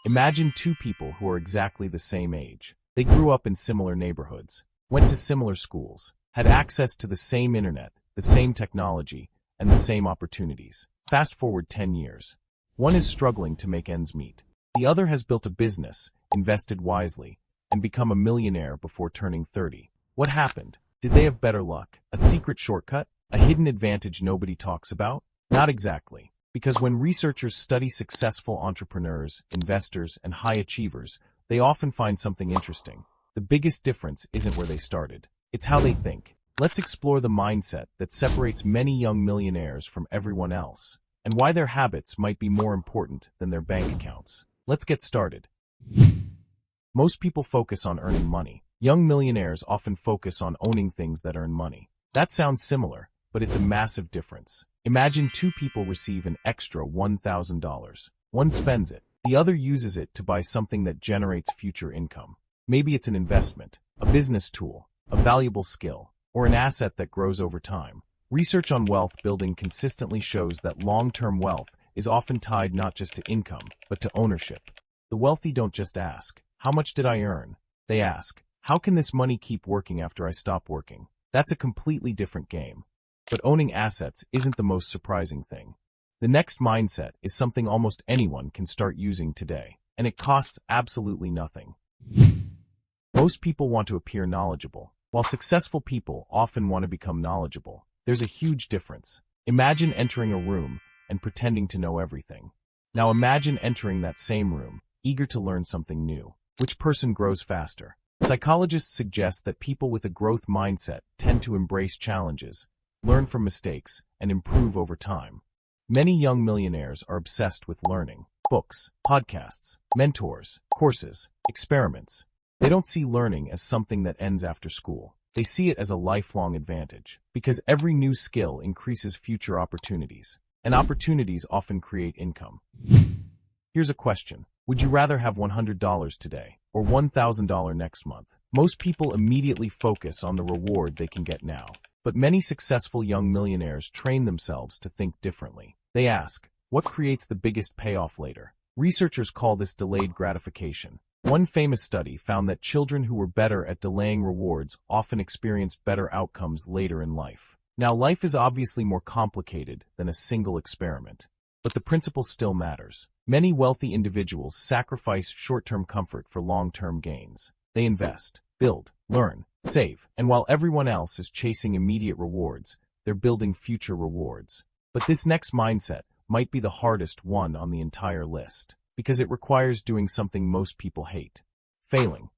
Imagine two people who are exactly the same age. They grew up in similar neighborhoods, went to similar schools, had access to the same internet, the same technology, and the same opportunities. Fast forward 10 years. One is struggling to make ends meet. The other has built a business, invested wisely, and become a millionaire before turning 30. What happened? Did they have better luck? A secret shortcut? A hidden advantage nobody talks about? Not exactly. Because when researchers study successful entrepreneurs, investors, and high achievers, they often find something interesting. The biggest difference isn't where they started. It's how they think. Let's explore the mindset that separates many young millionaires from everyone else, and why their habits might be more important than their bank accounts. Let's get started. Most people focus on earning money. Young millionaires often focus on owning things that earn money. That sounds similar, but it's a massive difference. Imagine two people receive an extra $1,000. One spends it. The other uses it to buy something that generates future income. Maybe it's an investment, a business tool, a valuable skill, or an asset that grows over time. Research on wealth building consistently shows that long-term wealth is often tied not just to income, but to ownership. The wealthy don't just ask, "How much did I earn?" They ask, "How can this money keep working after I stop working?" That's a completely different game. But owning assets isn't the most surprising thing. The next mindset is something almost anyone can start using today, and it costs absolutely nothing. Most people want to appear knowledgeable, while successful people often want to become knowledgeable. There's a huge difference. Imagine entering a room and pretending to know everything. Now imagine entering that same room, eager to learn something new. Which person grows faster? Psychologists suggest that people with a growth mindset tend to embrace challenges, learn from mistakes, and improve over time. Many young millionaires are obsessed with learning. Books, podcasts, mentors, courses, experiments. They don't see learning as something that ends after school. They see it as a lifelong advantage, because every new skill increases future opportunities, and opportunities often create income. Here's a question. Would you rather have $100 today or $1,000 next month? Most people immediately focus on the reward they can get now. But many successful young millionaires train themselves to think differently. They ask, what creates the biggest payoff later? Researchers call this delayed gratification. One famous study found that children who were better at delaying rewards often experienced better outcomes later in life. Now, life is obviously more complicated than a single experiment, but the principle still matters. Many wealthy individuals sacrifice short-term comfort for long-term gains. They invest, build, learn, save, and while everyone else is chasing immediate rewards, they're building future rewards. But this next mindset might be the hardest one on the entire list, because it requires doing something most people hate: failing.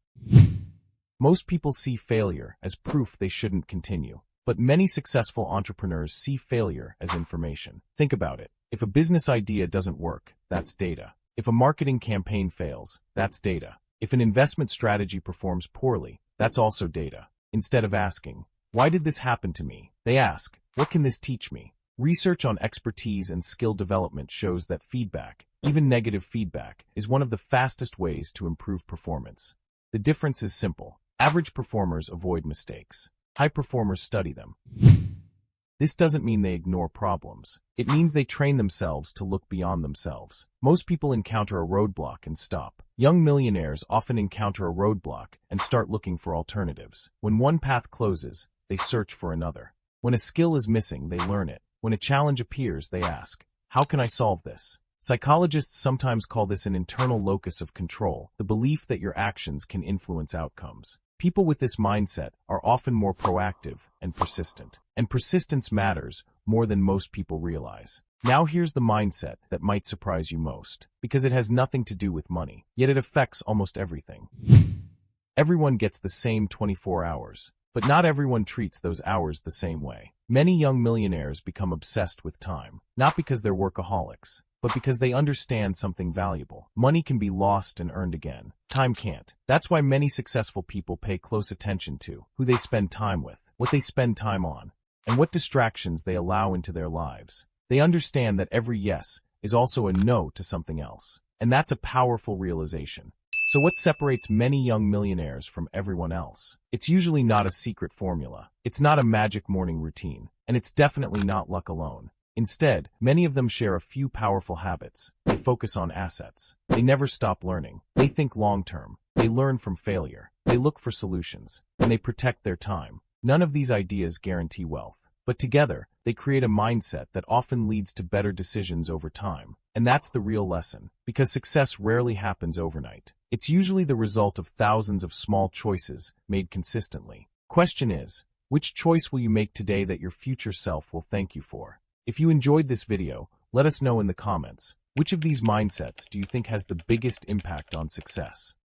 Most people see failure as proof they shouldn't continue, but many successful entrepreneurs see failure as information. Think about it. If a business idea doesn't work, that's data. If a marketing campaign fails, that's data. If an investment strategy performs poorly, that's also data. Instead of asking, "Why did this happen to me?" they ask, "What can this teach me?" Research on expertise and skill development shows that feedback, even negative feedback, is one of the fastest ways to improve performance. The difference is simple. Average performers avoid mistakes. High performers study them. This doesn't mean they ignore problems. It means they train themselves to look beyond themselves. Most people encounter a roadblock and stop. Young millionaires often encounter a roadblock and start looking for alternatives. When one path closes, they search for another. When a skill is missing, they learn it. When a challenge appears, they ask, "How can I solve this?" Psychologists sometimes call this an internal locus of control, the belief that your actions can influence outcomes. People with this mindset are often more proactive and persistent. And persistence matters more than most people realize. Now here's the mindset that might surprise you most, because it has nothing to do with money, yet it affects almost everything. Everyone gets the same 24 hours, but not everyone treats those hours the same way. Many young millionaires become obsessed with time, not because they're workaholics, but because they understand something valuable. Money can be lost and earned again. Time can't. That's why many successful people pay close attention to who they spend time with, what they spend time on, and what distractions they allow into their lives. They understand that every yes is also a no to something else, and that's a powerful realization. So what separates many young millionaires from everyone else? It's usually not a secret formula. It's not a magic morning routine, and it's definitely not luck alone. Instead, many of them share a few powerful habits. They focus on assets. They never stop learning. They think long-term. They learn from failure. They look for solutions. And they protect their time. None of these ideas guarantee wealth. But together, they create a mindset that often leads to better decisions over time. And that's the real lesson. Because success rarely happens overnight. It's usually the result of thousands of small choices made consistently. Question is, which choice will you make today that your future self will thank you for? If you enjoyed this video, let us know in the comments. Which of these mindsets do you think has the biggest impact on success?